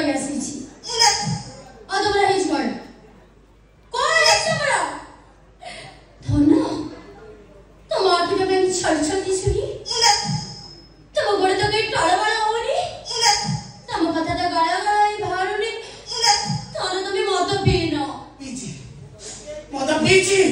କରି ଆସିଛି ଆଉ ତମର ହେଇଛି କଣ ହେଇଛି ତମର ଧନ ତମ ଆଖିରେ କାହିଁକି ଛଳଛଳି ଶୁଣି ତମ ଗୋଡ ତ କାହିଁ ଟଳମଳ ହଉନି ତମ କଥା ତ ଗାଳ ଗାଳ ହେଇ ବାହାରୁନି ଧନ ତମେ ମଦ ପିଇନ ମଦ ପିଇଛି